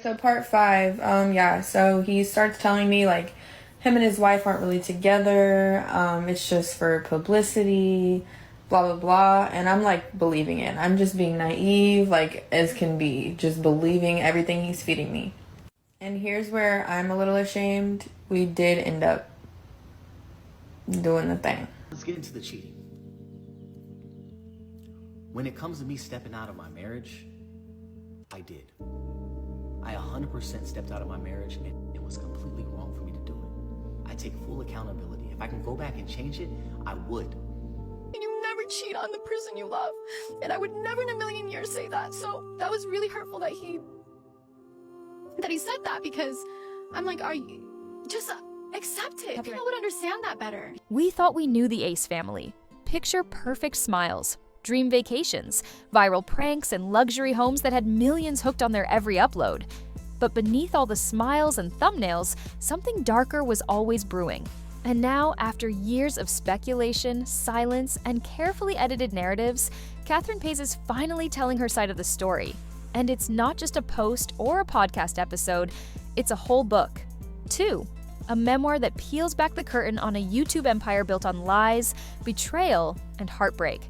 so part 5, yeah, so he starts telling me, like, him and his wife aren't really together, it's just for publicity, blah, blah, blah, and I'm, like, believing it. I'm just being naive, like, as can be, just believing everything he's feeding me. And here's where I'm a little ashamed. We did end up doing the thing. Let's get into the cheating. When it comes to me stepping out of my marriage, I did. I 100% stepped out of my marriage, and it was completely wrong for me to do it. I take full accountability. If I can go back and change it, I would. And you never cheat on the person you love. And I would never in a million years say that. So that was really hurtful that he said that, because I'm like, are you just accept it? People would understand that better. We thought we knew the Ace family. Picture perfect smiles, dream vacations, viral pranks, and luxury homes that had millions hooked on their every upload. But beneath all the smiles and thumbnails, something darker was always brewing. And now, after years of speculation, silence, and carefully edited narratives, Catherine Paiz is finally telling her side of the story. And it's not just a post or a podcast episode, it's a whole book. 2, a memoir that peels back the curtain on a YouTube empire built on lies, betrayal, and heartbreak.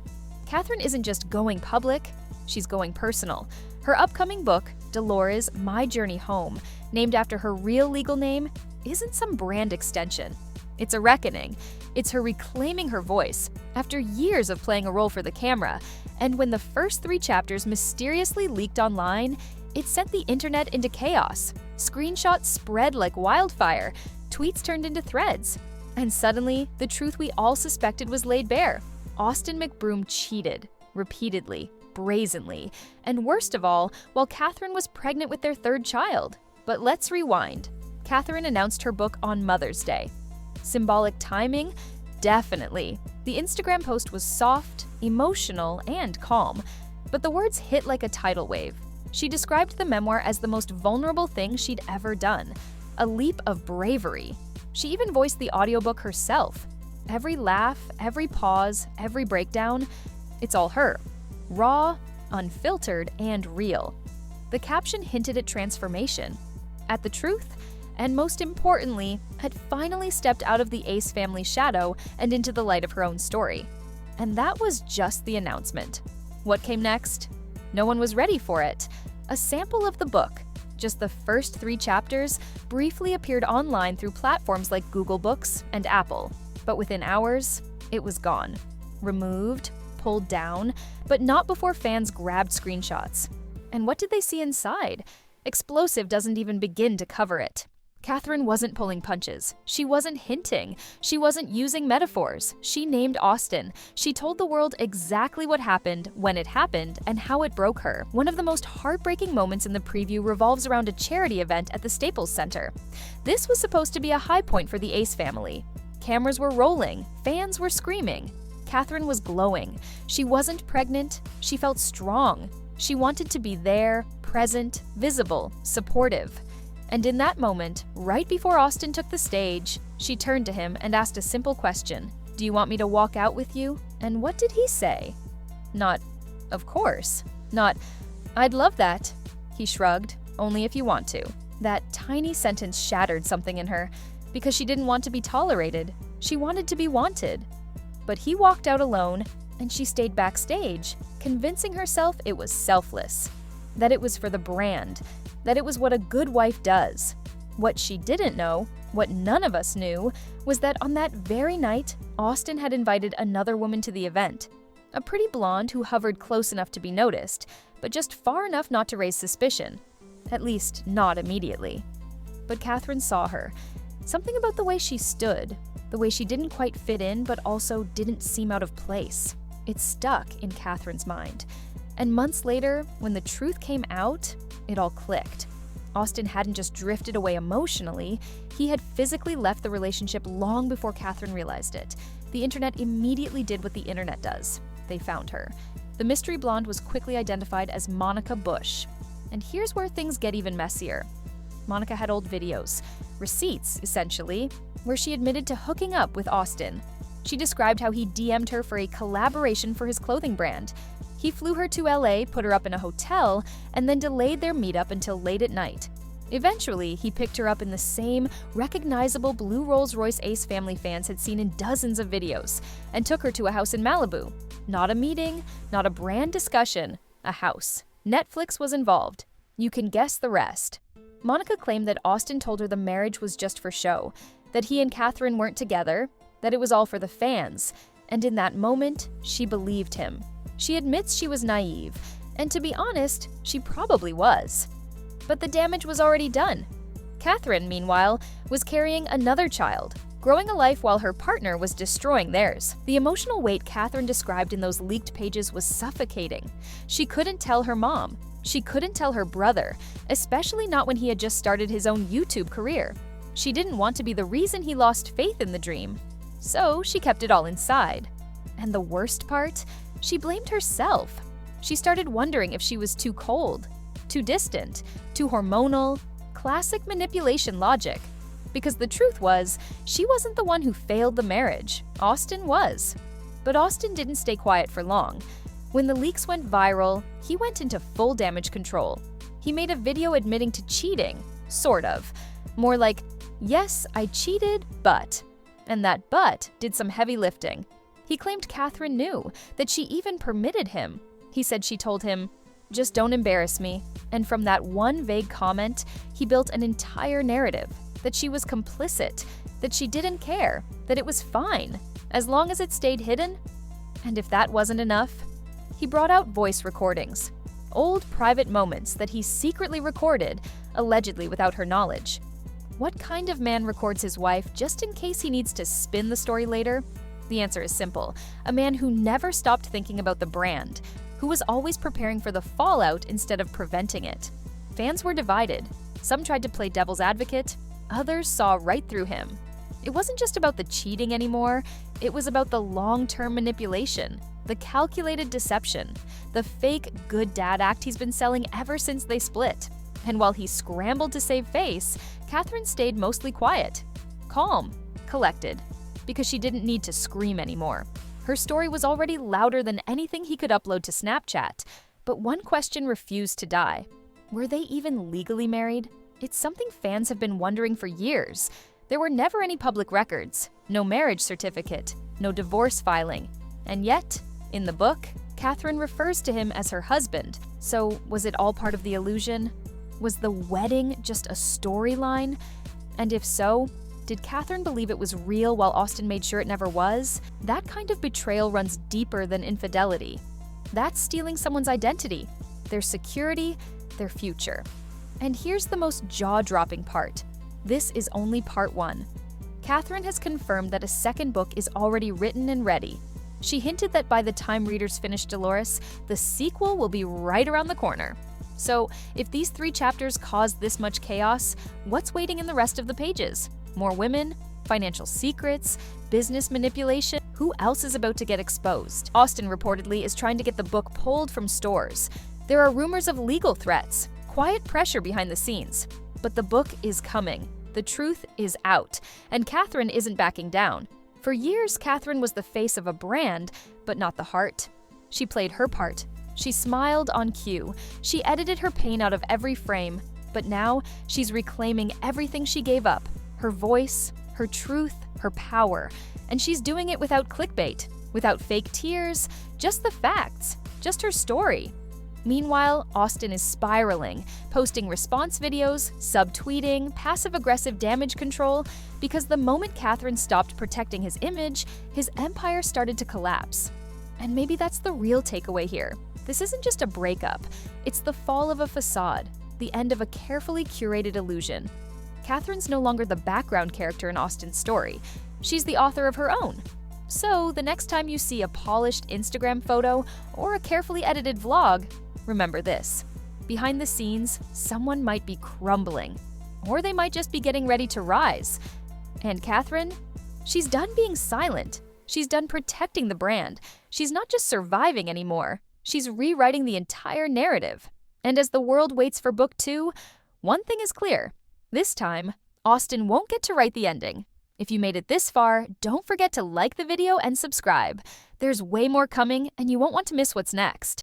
Catherine isn't just going public, she's going personal. Her upcoming book, Dolores, My Journey Home, named after her real legal name, isn't some brand extension. It's a reckoning. It's her reclaiming her voice after years of playing a role for the camera. And when the first 3 chapters mysteriously leaked online, it sent the internet into chaos. Screenshots spread like wildfire, tweets turned into threads. And suddenly, the truth we all suspected was laid bare. Austin McBroom cheated, repeatedly, brazenly, and worst of all, while Catherine was pregnant with their 3rd child. But let's rewind. Catherine announced her book on Mother's Day. Symbolic timing? Definitely. The Instagram post was soft, emotional, and calm, but the words hit like a tidal wave. She described the memoir as the most vulnerable thing she'd ever done, a leap of bravery. She even voiced the audiobook herself. Every laugh, every pause, every breakdown, it's all her. Raw, unfiltered, and real. The caption hinted at transformation, at the truth, and most importantly, had finally stepped out of the Ace family's shadow and into the light of her own story. And that was just the announcement. What came next? No one was ready for it. A sample of the book, just the first 3 chapters, briefly appeared online through platforms like Google Books and Apple. But within hours, it was gone. Removed, pulled down, but not before fans grabbed screenshots. And what did they see inside? Explosive doesn't even begin to cover it. Catherine wasn't pulling punches. She wasn't hinting. She wasn't using metaphors. She named Austin. She told the world exactly what happened, when it happened, and how it broke her. One of the most heartbreaking moments in the preview revolves around a charity event at the Staples Center. This was supposed to be a high point for the Ace family. Cameras were rolling. Fans were screaming. Catherine was glowing. She wasn't pregnant. She felt strong. She wanted to be there, present, visible, supportive. And in that moment, right before Austin took the stage, she turned to him and asked a simple question. Do you want me to walk out with you? And what did he say? Not, of course. Not, I'd love that. He shrugged, only if you want to. That tiny sentence shattered something in her, because she didn't want to be tolerated. She wanted to be wanted. But he walked out alone, and she stayed backstage, convincing herself it was selfless. That it was for the brand. That it was what a good wife does. What she didn't know, what none of us knew, was that on that very night, Austin had invited another woman to the event. A pretty blonde who hovered close enough to be noticed, but just far enough not to raise suspicion. At least, not immediately. But Catherine saw her. Something about the way she stood, the way she didn't quite fit in but also didn't seem out of place. It stuck in Catherine's mind. And months later, when the truth came out, it all clicked. Austin hadn't just drifted away emotionally, he had physically left the relationship long before Catherine realized it. The internet immediately did what the internet does. They found her. The mystery blonde was quickly identified as Monica Bush. And here's where things get even messier. Monica had old videos, receipts, essentially, where she admitted to hooking up with Austin. She described how he DM'd her for a collaboration for his clothing brand. He flew her to LA, put her up in a hotel, and then delayed their meetup until late at night. Eventually, he picked her up in the same recognizable blue Rolls-Royce Ace family fans had seen in dozens of videos and took her to a house in Malibu. Not a meeting, not a brand discussion, a house. Netflix was involved. You can guess the rest. Monica claimed that Austin told her the marriage was just for show, that he and Catherine weren't together, that it was all for the fans, and in that moment, she believed him. She admits she was naive, and to be honest, she probably was. But the damage was already done. Catherine, meanwhile, was carrying another child, growing a life while her partner was destroying theirs. The emotional weight Catherine described in those leaked pages was suffocating. She couldn't tell her mom. She couldn't tell her brother, especially not when he had just started his own YouTube career. She didn't want to be the reason he lost faith in the dream. So she kept it all inside. And the worst part? She blamed herself. She started wondering if she was too cold, too distant, too hormonal, classic manipulation logic. Because the truth was, she wasn't the one who failed the marriage. Austin was. But Austin didn't stay quiet for long. When the leaks went viral, he went into full damage control. He made a video admitting to cheating, sort of. More like, yes, I cheated, but. And that but did some heavy lifting. He claimed Catherine knew, that she even permitted him. He said she told him, "Just don't embarrass me." And from that one vague comment, he built an entire narrative that she was complicit, that she didn't care, that it was fine, as long as it stayed hidden. And if that wasn't enough, he brought out voice recordings, old private moments that he secretly recorded, allegedly without her knowledge. What kind of man records his wife just in case he needs to spin the story later? The answer is simple: a man who never stopped thinking about the brand, who was always preparing for the fallout instead of preventing it. Fans were divided. Some tried to play devil's advocate, others saw right through him. It wasn't just about the cheating anymore, it was about the long-term manipulation, the calculated deception, the fake good dad act he's been selling ever since they split. And while he scrambled to save face, Catherine stayed mostly quiet, calm, collected, because she didn't need to scream anymore. Her story was already louder than anything he could upload to Snapchat. But one question refused to die. Were they even legally married? It's something fans have been wondering for years. There were never any public records, no marriage certificate, no divorce filing. And yet, in the book, Catherine refers to him as her husband. So was it all part of the illusion? Was the wedding just a storyline? And if so, did Catherine believe it was real while Austin made sure it never was? That kind of betrayal runs deeper than infidelity. That's stealing someone's identity, their security, their future. And here's the most jaw-dropping part. This is only part 1. Catherine has confirmed that a second book is already written and ready. She hinted that by the time readers finish Dolores, the sequel will be right around the corner. So, if these 3 chapters caused this much chaos, what's waiting in the rest of the pages? More women? Financial secrets? Business manipulation? Who else is about to get exposed? Austin reportedly is trying to get the book pulled from stores. There are rumors of legal threats, quiet pressure behind the scenes. But the book is coming. The truth is out, and Catherine isn't backing down. For years, Catherine was the face of a brand, but not the heart. She played her part. She smiled on cue. She edited her pain out of every frame. But now, she's reclaiming everything she gave up. Her voice, her truth, her power. And she's doing it without clickbait, without fake tears, just the facts, just her story. Meanwhile, Austin is spiraling, posting response videos, subtweeting, passive-aggressive damage control, because the moment Catherine stopped protecting his image, his empire started to collapse. And maybe that's the real takeaway here. This isn't just a breakup. It's the fall of a facade, the end of a carefully curated illusion. Catherine's no longer the background character in Austin's story. She's the author of her own. So the next time you see a polished Instagram photo or a carefully edited vlog, remember this: behind the scenes, someone might be crumbling, or they might just be getting ready to rise. And Catherine? She's done being silent. She's done protecting the brand. She's not just surviving anymore. She's rewriting the entire narrative. And as the world waits for book 2, one thing is clear. This time, Austin won't get to write the ending. If you made it this far, don't forget to like the video and subscribe. There's way more coming, and you won't want to miss what's next.